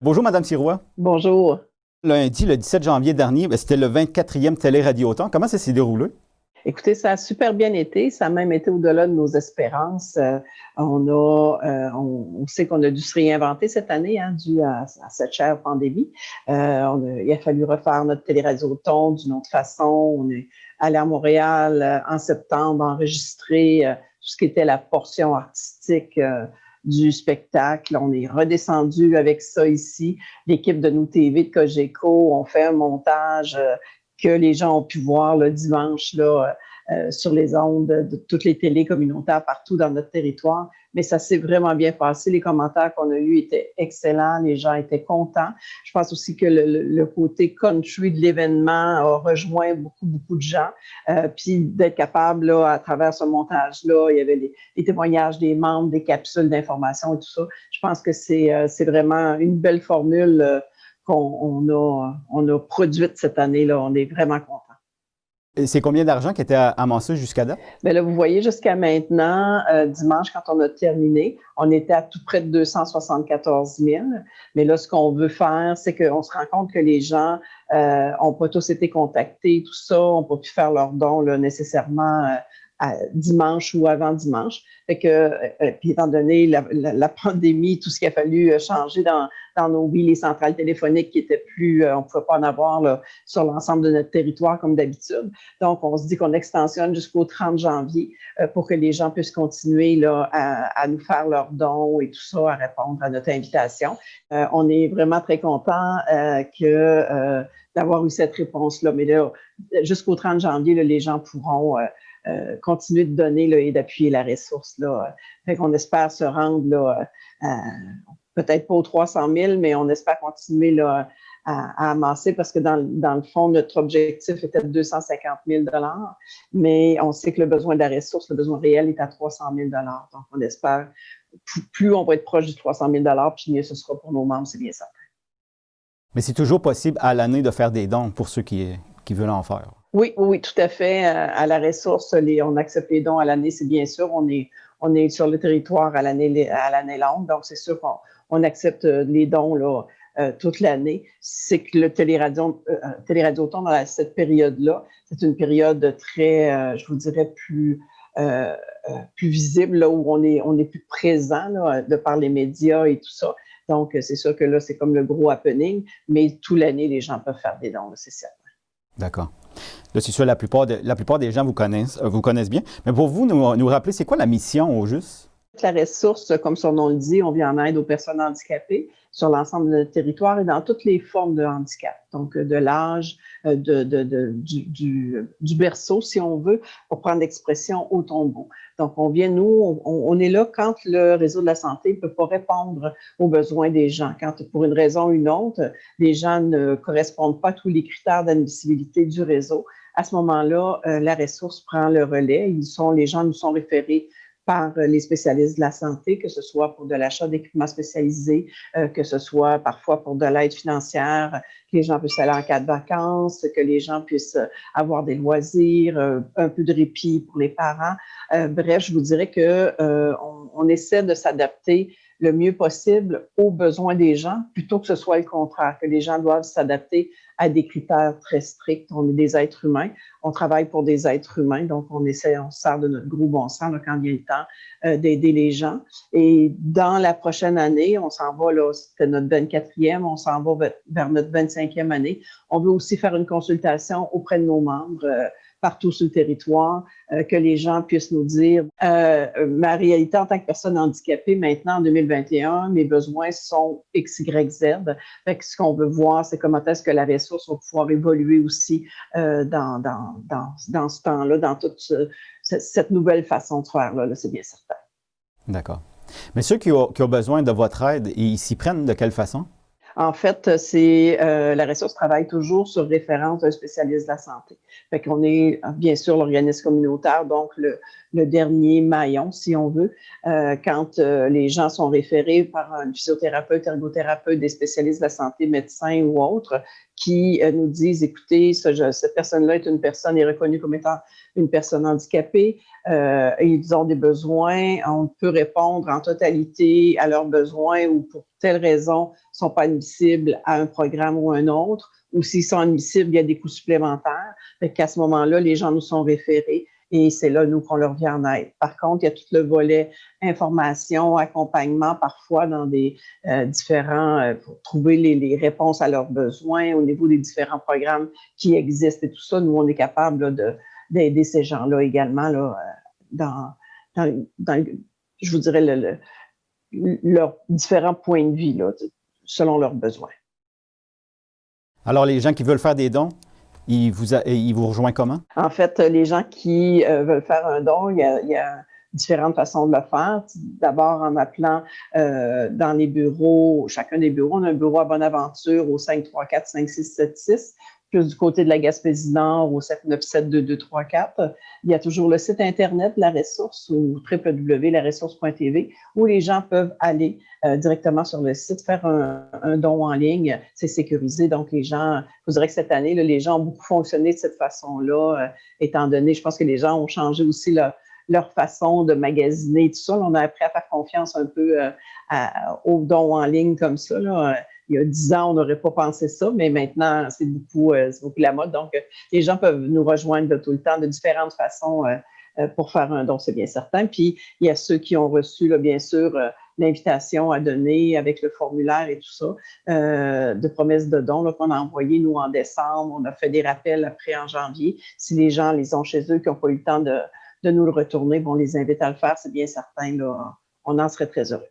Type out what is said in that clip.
Bonjour, Madame Sirois. Bonjour. Lundi, le 17 janvier dernier, c'était le 24e Télé-Radioton. Comment ça s'est déroulé? Écoutez, ça a super bien été. Ça a même été au-delà de nos espérances. On sait qu'on a dû se réinventer cette année, hein, dû à cette chère pandémie. Il a fallu refaire notre Télé-Radioton d'une autre façon. On est allé à Montréal en septembre, enregistrer tout ce qui était la portion artistique du spectacle. On est redescendu avec ça ici. L'équipe de Nous TV, de Cogeco, on fait un montage que les gens ont pu voir le dimanche là, sur les ondes de toutes les télés communautaires partout dans notre territoire. Mais ça s'est vraiment bien passé. Les commentaires qu'on a eus étaient excellents. Les gens étaient contents. Je pense aussi que le côté country de l'événement a rejoint beaucoup de gens. Puis d'être capable, là, à travers ce montage-là, il y avait les témoignages des membres, des capsules d'information et tout ça. Je pense que c'est vraiment une belle formule on a produite cette année-là. On est vraiment contents. Et c'est combien d'argent qui était amassé jusqu'à date? Bien là, vous voyez, jusqu'à maintenant, dimanche, quand on a terminé, on était à tout près de 274 000. Mais là, ce qu'on veut faire, c'est qu'on se rend compte que les gens n'ont pas tous été contactés, tout ça, n'ont pas pu faire leurs dons là, nécessairement dimanche ou avant dimanche. Fait que, puis étant donné la pandémie, tout ce qu'il a fallu changer dans nos vies, les centrales téléphoniques qui étaient plus, on ne pouvait pas en avoir là, sur l'ensemble de notre territoire comme d'habitude. Donc, on se dit qu'on extensionne jusqu'au 30 janvier pour que les gens puissent continuer là, à nous faire leurs dons et tout ça, à répondre à notre invitation. On est vraiment très content d'avoir eu cette réponse-là. Mais là, jusqu'au 30 janvier, là, les gens pourront continuer de donner là, et d'appuyer la ressource. Là. Fait qu'on espère se rendre là, peut-être pas aux 300 000, mais on espère continuer là, à amasser parce que dans le fond, notre objectif était de 250 000 $, mais on sait que le besoin de la ressource, le besoin réel est à 300 000 $. Donc, on espère, plus on va être proche du 300 000 $, puis mieux ce sera pour nos membres, c'est bien certain. Mais c'est toujours possible à l'année de faire des dons pour ceux qui veulent en faire. Oui, tout à fait. À la ressource, on accepte les dons à l'année, c'est bien sûr. On est sur le territoire à l'année longue, donc c'est sûr qu'on accepte les dons là, toute l'année. C'est que le Télé-Radioton dans cette période-là, c'est une période très, je vous dirais, plus visible, là, où on est plus présent là, de par les médias et tout ça. Donc, c'est sûr que là, c'est comme le gros happening, mais toute l'année, les gens peuvent faire des dons, c'est certain. D'accord. Là, c'est sûr, la plupart des gens vous connaissent bien. Mais pour vous, nous rappeler, c'est quoi la mission au juste? La ressource, comme son nom le dit, on vient en aide aux personnes handicapées sur l'ensemble de notre territoire et dans toutes les formes de handicap. Donc, de l'âge, du berceau, si on veut, pour prendre l'expression au tombeau. Donc, on est là quand le réseau de la santé ne peut pas répondre aux besoins des gens. Quand, pour une raison ou une autre, les gens ne correspondent pas à tous les critères d'admissibilité du réseau. À ce moment-là, la ressource prend le relais. Les gens nous sont référés par les spécialistes de la santé, que ce soit pour de l'achat d'équipements spécialisés, que ce soit parfois pour de l'aide financière, que les gens puissent aller en cas de vacances, que les gens puissent avoir des loisirs, un peu de répit pour les parents. Bref, je vous dirais qu'on essaie de s'adapter le mieux possible aux besoins des gens, plutôt que ce soit le contraire, que les gens doivent s'adapter à des critères très stricts. On est des êtres humains, on travaille pour des êtres humains, donc on sert de notre gros bon sens là, quand il y a le temps d'aider les gens. Et dans la prochaine année, on s'en va, là, c'était notre 24e, on s'en va vers notre 25e année. On veut aussi faire une consultation auprès de nos membres, partout sur le territoire, que les gens puissent nous dire ma réalité en tant que personne handicapée maintenant en 2021, mes besoins sont X, Y, Z. Fait que ce qu'on veut voir, c'est comment est-ce que la ressource va pouvoir évoluer aussi dans ce temps-là, dans toute cette nouvelle façon de faire là, c'est bien certain. D'accord. Mais ceux qui ont besoin de votre aide, ils s'y prennent de quelle façon? En fait, la ressource travaille toujours sur référence d'un spécialiste de la santé. Fait qu'on est bien sûr l'organisme communautaire, donc le dernier maillon, si on veut, quand les gens sont référés par un physiothérapeute, ergothérapeute, des spécialistes de la santé, médecins ou autres, qui nous disent, écoutez, cette personne-là est reconnue comme étant une personne handicapée, ils ont des besoins, on peut répondre en totalité à leurs besoins ou pour telle raison, ne sont pas admissibles à un programme ou un autre, ou s'ils sont admissibles, il y a des coûts supplémentaires. Fait qu'à ce moment-là, les gens nous sont référés et c'est là, nous, qu'on leur vient en aide. Par contre, il y a tout le volet information, accompagnement, parfois dans des différents, pour trouver les réponses à leurs besoins au niveau des différents programmes qui existent et tout ça. Nous, on est capable là, d'aider ces gens-là également là, dans, je vous dirais, leurs différents points de vie là, selon leurs besoins. Alors, les gens qui veulent faire des dons, ils vous rejoignent comment? En fait, les gens qui veulent faire un don, il y a différentes façons de le faire. D'abord, en appelant dans les bureaux, chacun des bureaux. On a un bureau à Bonaventure au 534-5676, plus du côté de la Gaspésie-Nord au 797-2234. Il y a toujours le site Internet de la ressource ou www.laressource.tv où les gens peuvent aller directement sur le site, faire un don en ligne. C'est sécurisé. Donc, les gens, je vous dirais que cette année, là, les gens ont beaucoup fonctionné de cette façon-là, étant donné, je pense que les gens ont changé aussi leur façon de magasiner, tout ça. Là, on a appris à faire confiance un peu aux dons en ligne comme ça. Là. Il y a 10 ans, on n'aurait pas pensé ça, mais maintenant, c'est beaucoup la mode. Donc, les gens peuvent nous rejoindre de tout le temps de différentes façons pour faire un don, c'est bien certain. Puis, il y a ceux qui ont reçu, là, bien sûr, l'invitation à donner avec le formulaire et tout ça, de promesses de dons qu'on a envoyé, nous, en décembre. On a fait des rappels après en janvier. Si les gens les ont chez eux, qui n'ont pas eu le temps de nous le retourner, bon, on les invite à le faire, c'est bien certain. Là, on en serait très heureux.